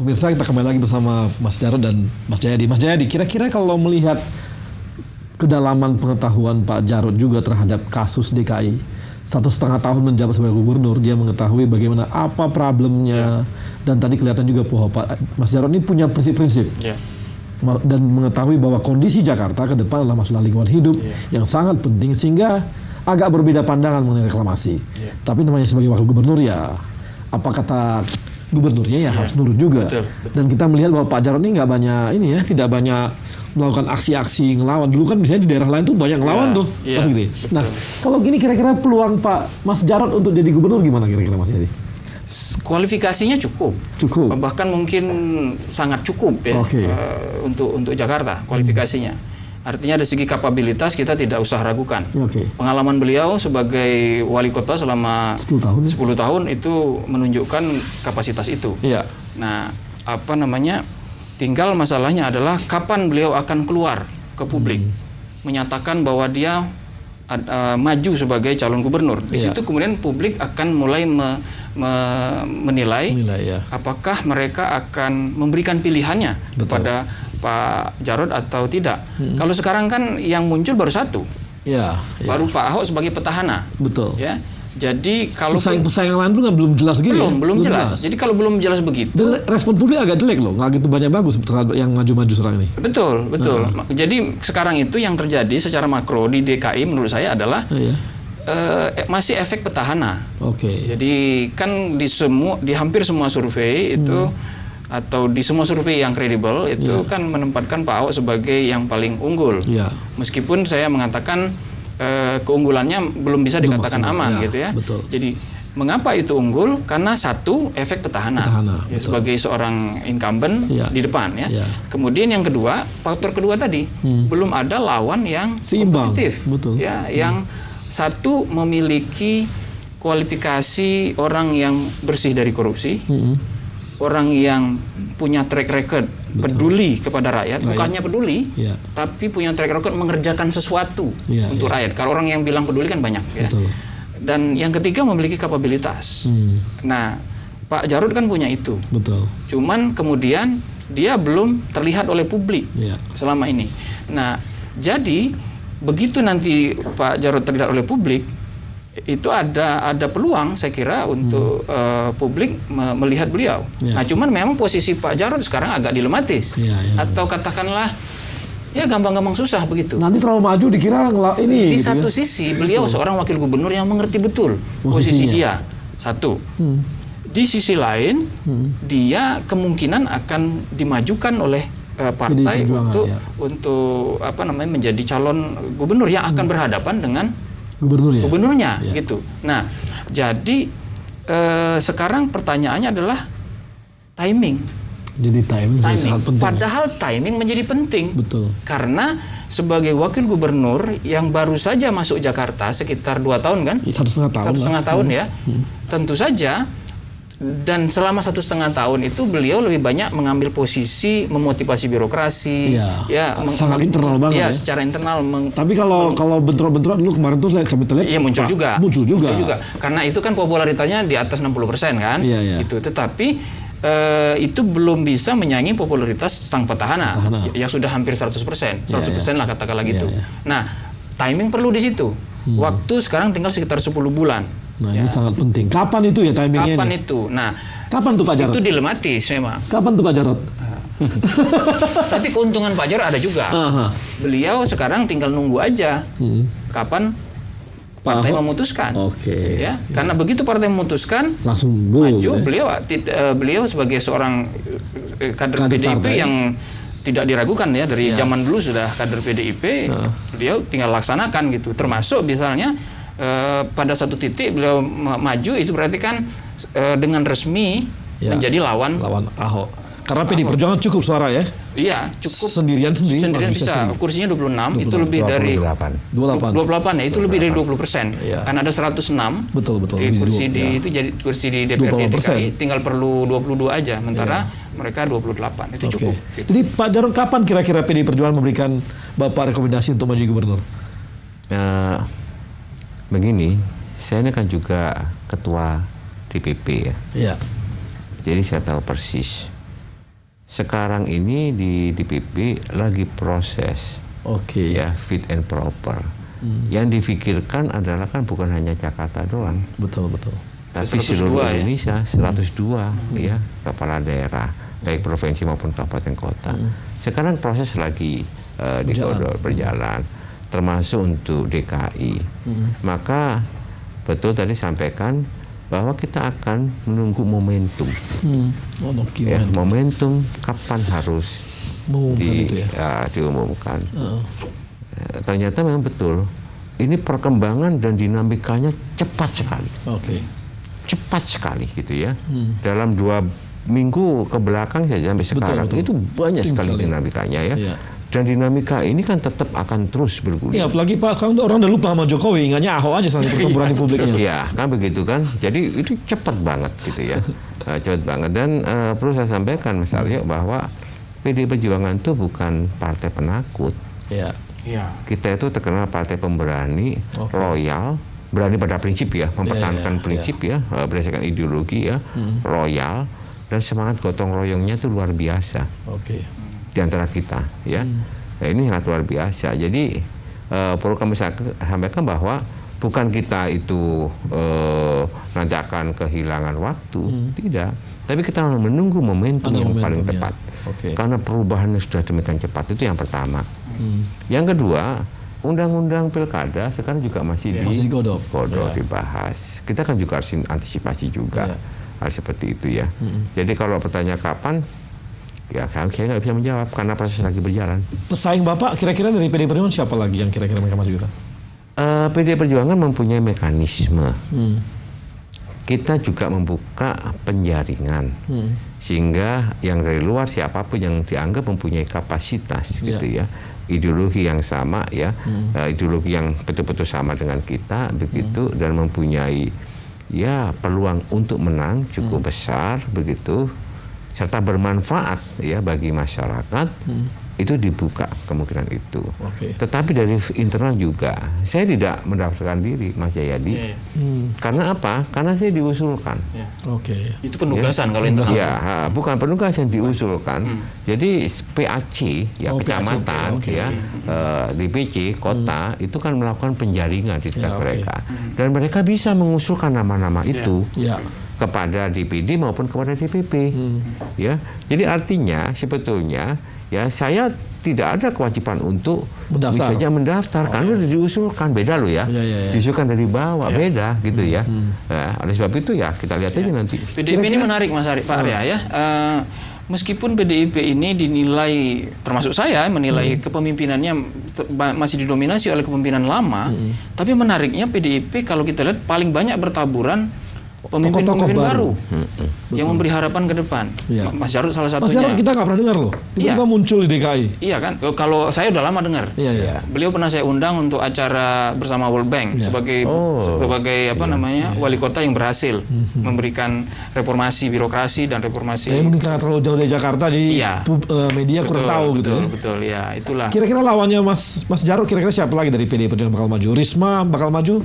pemirsa, kita kembali lagi bersama Mas Jarod dan Mas Jayadi. Mas Jayadi, kira-kira kalau melihat kedalaman pengetahuan Pak Jarod juga terhadap kasus DKI, 1,5 tahun menjabat sebagai gubernur, dia mengetahui bagaimana apa problemnya, dan tadi kelihatan juga bahwa Pak Mas Jarod ini punya prinsip-prinsip. Dan mengetahui bahwa kondisi Jakarta ke depan adalah masalah lingkungan hidup yang sangat penting, sehingga agak berbeda pandangan mengenai reklamasi. Tapi namanya sebagai wakil gubernur ya, apa kata gubernurnya ya harus nurut juga. Betul. Dan kita melihat bahwa Pak Jarod ini nggak banyak ini ya, tidak banyak melakukan aksi-aksi ngelawan. Dulu kan misalnya di daerah lain tuh banyak ngelawan tuh. Gitu. Nah, kalau gini kira-kira peluang Pak Mas Jarod untuk jadi gubernur gimana kira-kira Mas Jadi? Kualifikasinya cukup, bahkan mungkin sangat cukup ya untuk Jakarta kualifikasinya. Artinya dari segi kapabilitas kita tidak usah ragukan. Pengalaman beliau sebagai wali kota selama 10 tahun itu menunjukkan kapasitas itu. Nah, tinggal masalahnya adalah kapan beliau akan keluar ke publik menyatakan bahwa dia maju sebagai calon gubernur. Di situ kemudian publik akan mulai menilai apakah mereka akan memberikan pilihannya kepada Pak Jarod atau tidak. Kalau sekarang kan yang muncul baru satu, baru Pak Ahok sebagai petahana. Ya. Jadi kalau pesaing yang lain tuh belum jelas gitu. Belum jelas. Jadi kalau belum jelas begitu. Dan respon publik agak jelek loh, nggak gitu banyak bagus terhadap yang maju-maju sekarang ini. Betul. Jadi sekarang itu yang terjadi secara makro di DKI menurut saya adalah masih efek petahana. Jadi kan di hampir semua survei itu atau di semua survei yang kredibel itu kan menempatkan Pak Ahok sebagai yang paling unggul. Meskipun saya mengatakan keunggulannya belum bisa dikatakan aman gitu ya. Jadi mengapa itu unggul? Karena satu, efek petahana sebagai seorang incumbent di depan ya. Kemudian yang kedua, faktor kedua tadi belum ada lawan yang kompetitif. Yang satu memiliki kualifikasi orang yang bersih dari korupsi. Orang yang punya track record peduli kepada rakyat, bukannya peduli, tapi punya track record mengerjakan sesuatu untuk rakyat. Kalau orang yang bilang peduli kan banyak. Dan yang ketiga memiliki kapabilitas. Nah, Pak Jarod kan punya itu. Cuman kemudian dia belum terlihat oleh publik selama ini. Nah, jadi begitu nanti Pak Jarod terlihat oleh publik, itu ada peluang saya kira untuk publik melihat beliau. Nah, cuman memang posisi Pak Jarod sekarang agak dilematis. Atau katakanlah ya gampang-gampang susah begitu. Nanti terlalu maju dikira ini. Di satu sisi beliau seorang wakil gubernur yang mengerti betul posisi dia. Satu. Di sisi lain dia kemungkinan akan dimajukan oleh partai untuk menjadi calon gubernur yang akan berhadapan dengan gubernurnya gitu. Nah, jadi sekarang pertanyaannya adalah timing. Jadi timing. Sangat penting. Padahal timing menjadi penting. Karena sebagai wakil gubernur yang baru saja masuk Jakarta sekitar 2 tahun kan? 1,5 tahun ya. Tentu saja. Dan selama 1,5 tahun itu beliau lebih banyak mengambil posisi memotivasi birokrasi, sangat internal banget secara internal. Tapi kalau bentrok-bentrok dulu kemarin tuh kami terlihat, muncul juga. Karena itu kan popularitasnya di atas 60% kan, itu. Tetapi itu belum bisa menyaingi popularitas sang petahana yang sudah hampir 100%, 100% lah katakanlah gitu. Nah, timing perlu di situ. Waktu sekarang tinggal sekitar 10 bulan. Nah, ini sangat penting. Kapan itu ya timingnya? Kapan itu? Nah, kapan tuh Pak Jarod? Itu dilematis memang. Kapan tuh Pak Jarod? Tapi keuntungan Pak Jarod ada juga. Beliau sekarang tinggal nunggu aja kapan partai memutuskan. Karena begitu partai memutuskan langsung maju. Beliau sebagai seorang kader PDIP yang tidak diragukan ya dari zaman dulu sudah kader PDIP. Beliau tinggal laksanakan gitu. Termasuk misalnya pada satu titik beliau maju, itu berarti kan dengan resmi menjadi lawan Ahok. Karena PD Perjuangan cukup suara ya? Iya, cukup. Sendirian bisa. Kursinya 26, itu lebih dari 28 ya, itu lebih dari 20%. Karena ada 106. Betul. Kursi di DPRD DKI tinggal perlu 22 aja, sementara mereka 28. Itu cukup. Jadi Pak Jarod, kapan kira-kira PD Perjuangan memberikan Bapak rekomendasi untuk maju gubernur? Begini, saya ini kan juga ketua DPP ya. Jadi saya tahu persis sekarang ini di DPP lagi proses, ya fit and proper. Yang difikirkan adalah kan bukan hanya Jakarta doang, betul, tapi seluruh Indonesia, 102 ya kepala daerah, baik provinsi maupun kabupaten kota. Sekarang proses lagi berjalan, termasuk untuk DKI. Maka betul tadi sampaikan bahwa kita akan menunggu momentum. Momentum kapan harus diumumkan. Ternyata memang betul. Ini perkembangan dan dinamikanya cepat sekali. Cepat sekali gitu ya. Dalam 2 minggu ke belakang saja sampai sekarang itu banyak sekali dinamikanya ya. Dan dinamika ini kan tetap akan terus bergulir. Ya, apalagi Pak sekarang orang udah lupa sama Jokowi, ingatnya Ahok aja sama pertempuran di publiknya. Iya, kan begitu kan. Jadi itu cepat banget gitu ya. Cepat banget. Dan perlu saya sampaikan misalnya bahwa PDI Perjuangan itu bukan partai penakut. Kita itu terkenal partai pemberani, loyal, berani pada prinsip ya, mempertahankan prinsip ya, berdasarkan ideologi ya, loyal, dan semangat gotong royongnya itu luar biasa. Di antara kita ya. Nah, ini sangat luar biasa. Jadi perlu kami sampaikan bahwa bukan kita itu nanti akan kehilangan waktu, tidak. Tapi kita harus menunggu momentum yang paling tepat. Karena perubahannya sudah demikian cepat, itu yang pertama. Yang kedua, undang-undang pilkada sekarang juga masih digodok, dibahas. Kita kan juga harus antisipasi juga hal seperti itu ya. Jadi kalau pertanyaan kapan, ya saya nggak bisa menjawab karena proses lagi berjalan. Pesaing Bapak kira-kira dari PDI Perjuangan siapa lagi yang kira-kira mereka majukan? PDI Perjuangan mempunyai mekanisme. Kita juga membuka penjaringan sehingga yang dari luar siapapun yang dianggap mempunyai kapasitas gitu ya, ideologi yang sama ya, ideologi yang betul-betul sama dengan kita begitu, dan mempunyai ya peluang untuk menang cukup besar begitu, serta bermanfaat ya bagi masyarakat, itu dibuka kemungkinan itu. Tetapi dari internal juga, saya tidak mendaftarkan diri, Mas Jayadi. Karena apa? Karena saya diusulkan. Itu penugasan kalau internal. Ya, bukan penugasan, diusulkan. Jadi PAC ya kecamatan ya, DPC kota itu kan melakukan penjaringan di tingkat mereka, dan mereka bisa mengusulkan nama-nama itu. Kepada DPD maupun kepada DPP, ya. Jadi artinya sebetulnya ya saya tidak ada kewajiban untuk misalnya mendaftar karena sudah diusulkan, beda loh ya. Diusulkan dari bawah beda gitu ya. Nah, oleh sebab itu ya kita lihat aja nanti. PDIP ini menarik Mas Pak Arya ya. Meskipun PDIP ini dinilai, termasuk saya menilai kepemimpinannya masih didominasi oleh kepemimpinan lama, tapi menariknya PDIP kalau kita lihat paling banyak bertaburan pemimpin-pemimpin baru yang memberi harapan ke depan. Mas Jarod salah satunya. Mas Jarod kita nggak pernah dengar loh. Tiba-tiba muncul di DKI. Iya kan. Kalau saya udah lama dengar. Beliau pernah saya undang untuk acara bersama World Bank sebagai wali kota yang berhasil memberikan reformasi birokrasi dan reformasi. Mungkin karena terlalu jauh dari Jakarta jadi media kurang tahu gitu. Betul ya, itulah. Kira-kira lawannya Mas Jarod kira-kira siapa lagi dari PDI Perjuangan bakal maju? Risma bakal maju?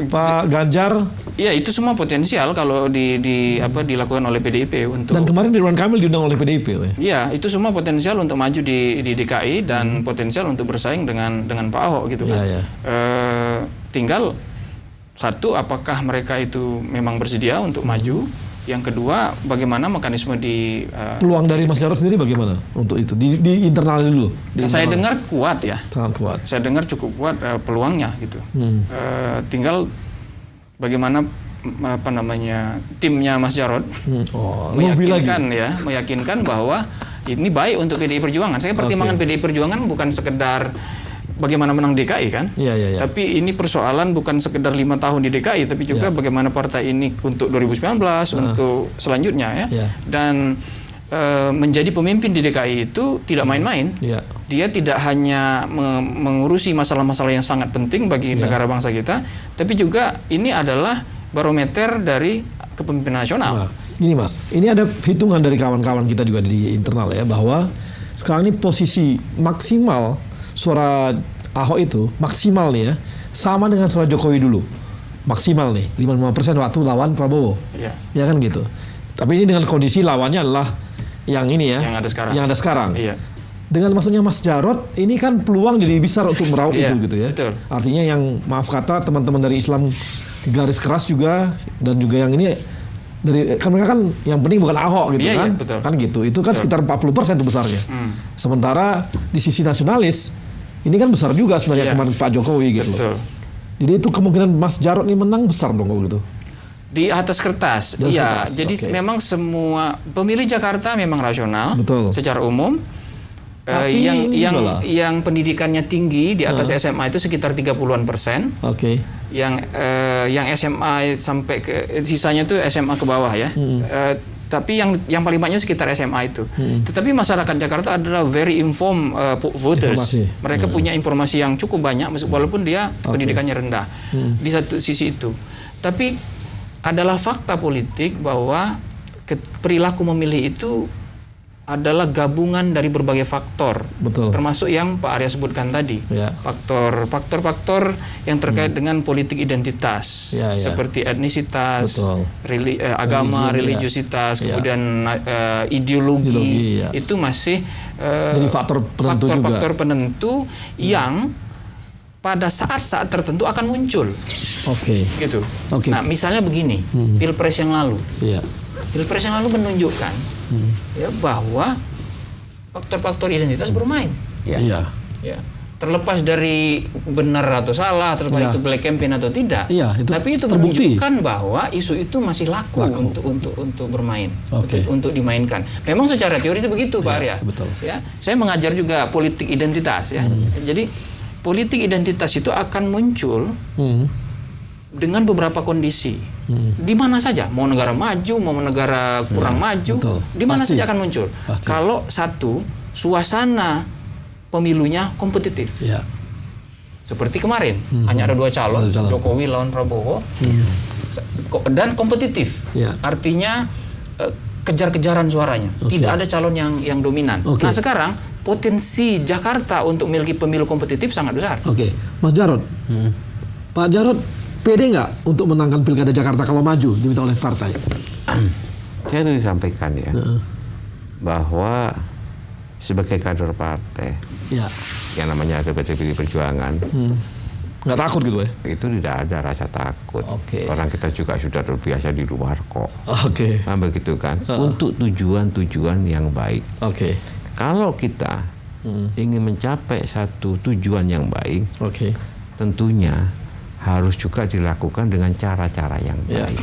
Pak Ganjar? Iya, itu semua potensial kalau dilakukan oleh PDIP untuk. Dan kemarin Ridwan Kamil diundang oleh PDIP. Iya, itu semua potensial untuk maju di DKI dan potensial untuk bersaing dengan Pak Ahok gitu kan. Tinggal satu, apakah mereka itu memang bersedia untuk maju? Yang kedua, bagaimana mekanisme di peluang dari Mas Jarod sendiri bagaimana untuk itu di internal dulu? Saya dengar kuat ya. Sangat kuat. Saya dengar cukup kuat peluangnya gitu. Tinggal bagaimana timnya Mas Jarod meyakinkan bahwa ini baik untuk PDI Perjuangan. Saya pertimbangan PDI Perjuangan bukan sekedar bagaimana menang DKI kan, tapi ini persoalan bukan sekedar 5 tahun di DKI, tapi juga bagaimana partai ini untuk 2019, untuk selanjutnya ya. Dan menjadi pemimpin di DKI itu tidak main-main. Dia tidak hanya mengurusi masalah-masalah yang sangat penting bagi negara bangsa kita, tapi juga ini adalah barometer dari kepemimpinan nasional. Gini Mas, ini ada hitungan dari kawan-kawan kita juga di internal ya, bahwa sekarang ini posisi maksimal suara Ahok itu maksimal nih ya, sama dengan suara Jokowi dulu. Maksimal nih, 55% waktu lawan Prabowo. Ya kan gitu. Tapi ini dengan kondisi lawannya adalah yang ini ya, yang ada sekarang. Iya. Dengan maksudnya Mas Jarod, ini kan peluang jadi besar untuk meraup itu gitu ya. Betul. Artinya yang maaf kata teman-teman dari Islam garis keras juga, dan juga yang ini dari kan mereka kan yang penting bukan Ahok gitu kan. Betul. Kan gitu. Itu kan sekitar 40% itu besarnya. Sementara di sisi nasionalis ini kan besar juga sebenarnya kemarin Pak Jokowi gitu. Betul. Jadi itu kemungkinan Mas Jarod ini menang besar dong kalau gitu. Di atas kertas, iya. Jadi memang semua pemilih Jakarta memang rasional. Betul. Secara umum. Yang pendidikannya tinggi di atas SMA itu sekitar 30-an%. Oke. Yang SMA sampai ke sisanya itu SMA ke bawah ya. Tapi yang paling banyak sekitar SMA itu. Tetapi masyarakat Jakarta adalah very informed voters. Mereka punya informasi yang cukup banyak walaupun dia pendidikannya rendah. Di satu sisi itu. Tapi adalah fakta politik bahwa perilaku memilih itu adalah gabungan dari berbagai faktor. Betul. Termasuk yang Pak Arya sebutkan tadi. Ya. Faktor-faktor yang terkait dengan politik identitas. Seperti etnisitas, agama, religiositas, kemudian ideologi. Itu masih jadi faktor penentu yang pada saat-saat tertentu akan muncul. Gitu. Nah, misalnya begini, Pilpres yang lalu. Pilpres yang lalu menunjukkan bahwa faktor-faktor identitas bermain. Ya. Terlepas dari benar atau salah, terlepas itu black campaign atau tidak. Tapi itu menunjukkan bahwa isu itu masih laku. Untuk bermain, untuk dimainkan. Memang secara teori itu begitu, Pak Arya. Betul. Ya, saya mengajar juga politik identitas. Ya. Jadi politik identitas itu akan muncul dengan beberapa kondisi. Di mana saja, mau negara maju, mau negara kurang maju, di mana saja akan muncul. Kalau satu, suasana pemilunya kompetitif. Seperti kemarin, hanya ada 2 calon, Jokowi lawan Prabowo, dan kompetitif. Artinya kejar-kejaran suaranya. Tidak ada calon yang dominan. Nah sekarang, potensi Jakarta untuk memiliki pemilu kompetitif sangat besar. Mas Jarod, Pak Jarod pede nggak untuk menangkan Pilkada Jakarta kalau maju diminta oleh partai? Saya tadi sampaikan ya, bahwa sebagai kader partai, yang namanya ada PDI Perjuangan, nggak takut gitu ya? Itu tidak ada rasa takut. Orang kita juga sudah terbiasa di luar kok. Begitu kan? Untuk tujuan-tujuan yang baik. Kalau kita ingin mencapai satu tujuan yang baik, tentunya harus juga dilakukan dengan cara-cara yang baik.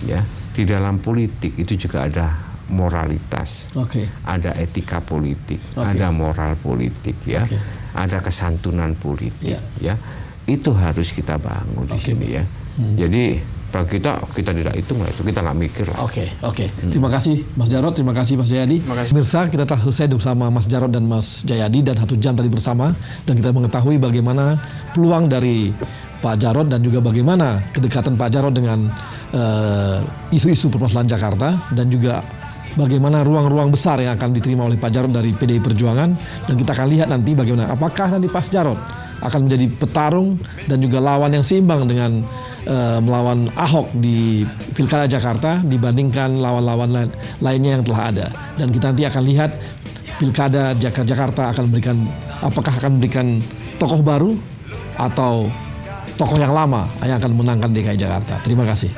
Ya, di dalam politik itu juga ada moralitas, ada etika politik, ada moral politik, ya, ada kesantunan politik, ya, itu harus kita bangun di sini ya. Jadi bagi kita tidak hitung lah itu, kita nggak mikir lah. Terima kasih Mas Jarod, terima kasih Mas Jayadi. Pemirsa, kita telah selesai bersama Mas Jarod dan Mas Jayadi dan 1 jam tadi bersama, dan kita mengetahui bagaimana peluang dari Pak Jarod dan juga bagaimana kedekatan Pak Jarod dengan isu-isu permasalahan Jakarta, dan juga bagaimana ruang-ruang besar yang akan diterima oleh Pak Jarod dari PDI Perjuangan. Dan kita akan lihat nanti bagaimana apakah nanti Pak Jarod akan menjadi petarung dan juga lawan yang seimbang dengan melawan Ahok di Pilkada Jakarta dibandingkan lawan-lawan lainnya yang telah ada. Dan kita nanti akan lihat Pilkada Jakarta apakah akan memberikan tokoh baru atau tokoh yang lama yang akan menangkan DKI Jakarta. Terima kasih.